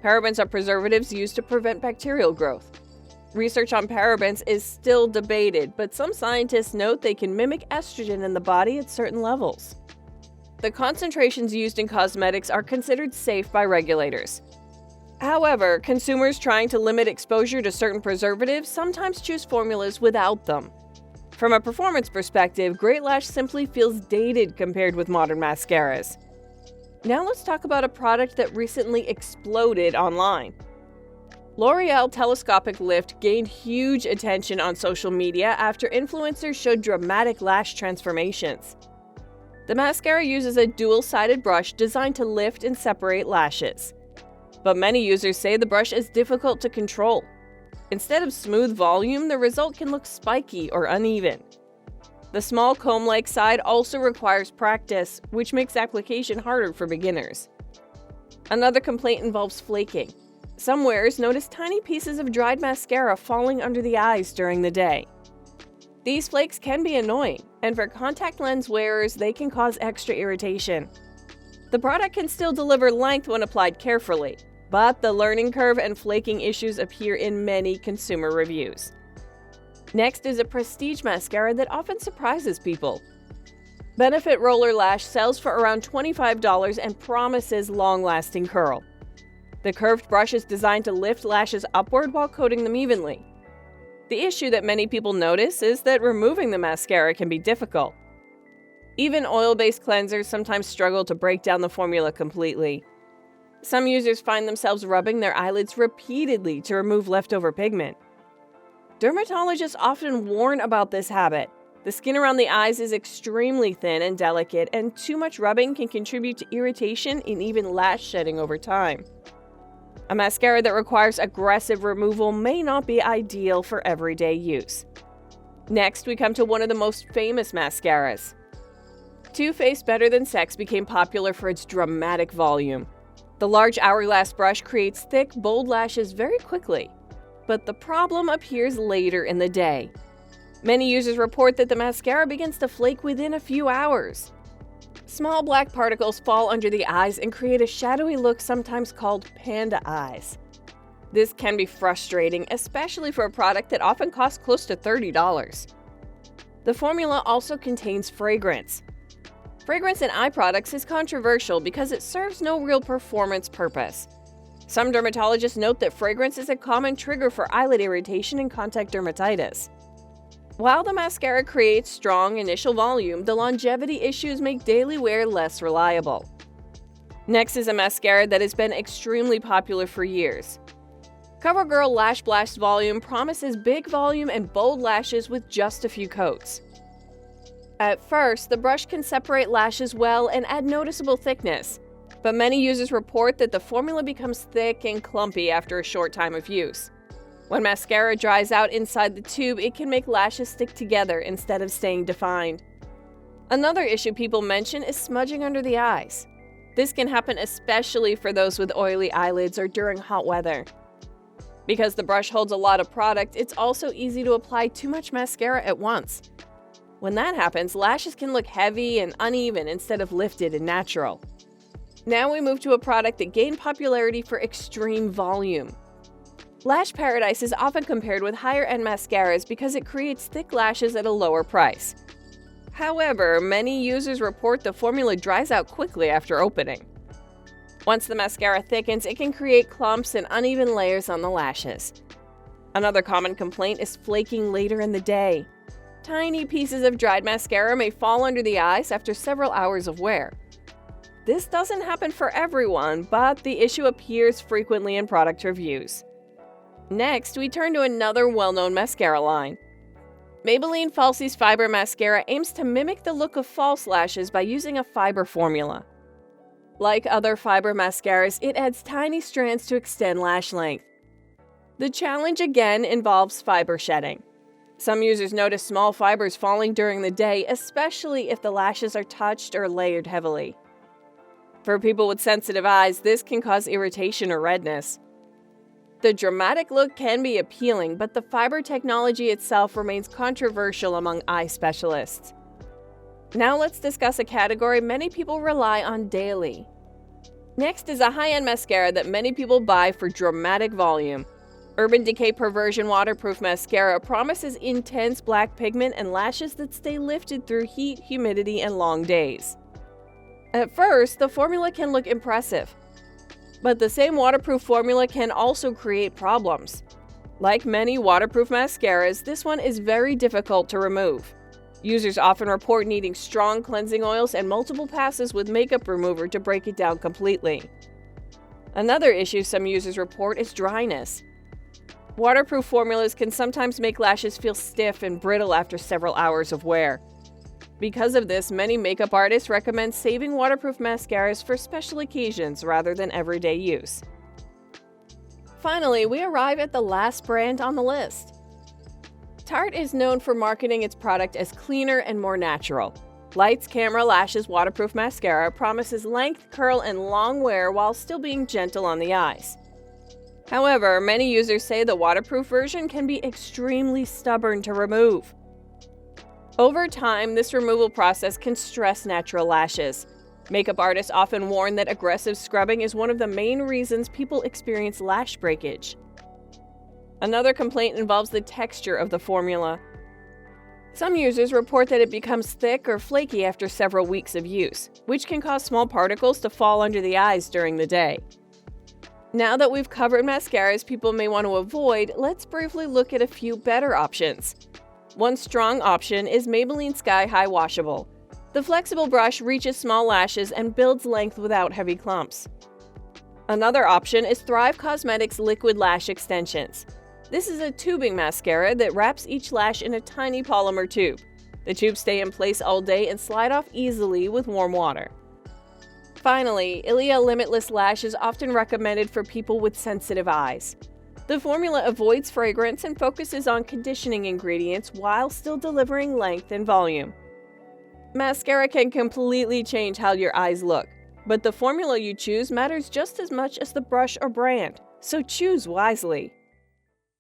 Parabens are preservatives used to prevent bacterial growth. Research on parabens is still debated, but some scientists note they can mimic estrogen in the body at certain levels. The concentrations used in cosmetics are considered safe by regulators. However, consumers trying to limit exposure to certain preservatives sometimes choose formulas without them. From a performance perspective, Great Lash simply feels dated compared with modern mascaras. Now let's talk about a product that recently exploded online. L'Oreal Telescopic Lift gained huge attention on social media after influencers showed dramatic lash transformations. The mascara uses a dual-sided brush designed to lift and separate lashes. But many users say the brush is difficult to control. Instead of smooth volume, the result can look spiky or uneven. The small comb-like side also requires practice, which makes application harder for beginners. Another complaint involves flaking. Some wearers notice tiny pieces of dried mascara falling under the eyes during the day. These flakes can be annoying, and for contact lens wearers, they can cause extra irritation. The product can still deliver length when applied carefully, but the learning curve and flaking issues appear in many consumer reviews. Next is a prestige mascara that often surprises people. Benefit Roller Lash sells for around $25 and promises long-lasting curl. The curved brush is designed to lift lashes upward while coating them evenly. The issue that many people notice is that removing the mascara can be difficult. Even oil-based cleansers sometimes struggle to break down the formula completely. Some users find themselves rubbing their eyelids repeatedly to remove leftover pigment. Dermatologists often warn about this habit. The skin around the eyes is extremely thin and delicate, and too much rubbing can contribute to irritation and even lash shedding over time. A mascara that requires aggressive removal may not be ideal for everyday use. Next, we come to one of the most famous mascaras. Too Faced Better Than Sex became popular for its dramatic volume. The large hourglass brush creates thick, bold lashes very quickly. But the problem appears later in the day. Many users report that the mascara begins to flake within a few hours. Small black particles fall under the eyes and create a shadowy look sometimes called panda eyes. This can be frustrating, especially for a product that often costs close to $30. The formula also contains fragrance. Fragrance in eye products is controversial because it serves no real performance purpose. Some dermatologists note that fragrance is a common trigger for eyelid irritation and contact dermatitis. While the mascara creates strong initial volume, the longevity issues make daily wear less reliable. Next is a mascara that has been extremely popular for years. CoverGirl Lash Blast Volume promises big volume and bold lashes with just a few coats. At first, the brush can separate lashes well and add noticeable thickness, but many users report that the formula becomes thick and clumpy after a short time of use. When mascara dries out inside the tube, it can make lashes stick together instead of staying defined. Another issue people mention is smudging under the eyes. This can happen especially for those with oily eyelids or during hot weather. Because the brush holds a lot of product, it's also easy to apply too much mascara at once. When that happens, lashes can look heavy and uneven instead of lifted and natural. Now we move to a product that gained popularity for extreme volume. Lash Paradise is often compared with higher-end mascaras because it creates thick lashes at a lower price. However, many users report the formula dries out quickly after opening. Once the mascara thickens, it can create clumps and uneven layers on the lashes. Another common complaint is flaking later in the day. Tiny pieces of dried mascara may fall under the eyes after several hours of wear. This doesn't happen for everyone, but the issue appears frequently in product reviews. Next, we turn to another well-known mascara line. Maybelline Falsies Fiber Mascara aims to mimic the look of false lashes by using a fiber formula. Like other fiber mascaras, it adds tiny strands to extend lash length. The challenge again involves fiber shedding. Some users notice small fibers falling during the day, especially if the lashes are touched or layered heavily. For people with sensitive eyes, this can cause irritation or redness. The dramatic look can be appealing, but the fiber technology itself remains controversial among eye specialists. Now let's discuss a category many people rely on daily: Next is a high-end mascara that many people buy for dramatic volume. Urban Decay Perversion Waterproof Mascara promises intense black pigment and lashes that stay lifted through heat, humidity, and long days. At first, the formula can look impressive, but the same waterproof formula can also create problems. Like many waterproof mascaras, this one is very difficult to remove. Users often report needing strong cleansing oils and multiple passes with makeup remover to break it down completely. Another issue some users report is dryness. Waterproof formulas can sometimes make lashes feel stiff and brittle after several hours of wear. Because of this, many makeup artists recommend saving waterproof mascaras for special occasions rather than everyday use. Finally, we arrive at the last brand on the list. Tarte is known for marketing its product as cleaner and more natural. Lights Camera Lashes Waterproof Mascara promises length, curl, and long wear while still being gentle on the eyes. However, many users say the waterproof version can be extremely stubborn to remove. Over time, this removal process can stress natural lashes. Makeup artists often warn that aggressive scrubbing is one of the main reasons people experience lash breakage. Another complaint involves the texture of the formula. Some users report that it becomes thick or flaky after several weeks of use, which can cause small particles to fall under the eyes during the day. Now that we've covered mascaras people may want to avoid, let's briefly look at a few better options. One strong option is Maybelline Sky High Washable. The flexible brush reaches small lashes and builds length without heavy clumps. Another option is Thrive Cosmetics Liquid Lash Extensions. This is a tubing mascara that wraps each lash in a tiny polymer tube. The tubes stay in place all day and slide off easily with warm water. Finally, Ilia Limitless Lash is often recommended for people with sensitive eyes. The formula avoids fragrance and focuses on conditioning ingredients while still delivering length and volume. Mascara can completely change how your eyes look, but the formula you choose matters just as much as the brush or brand, so choose wisely.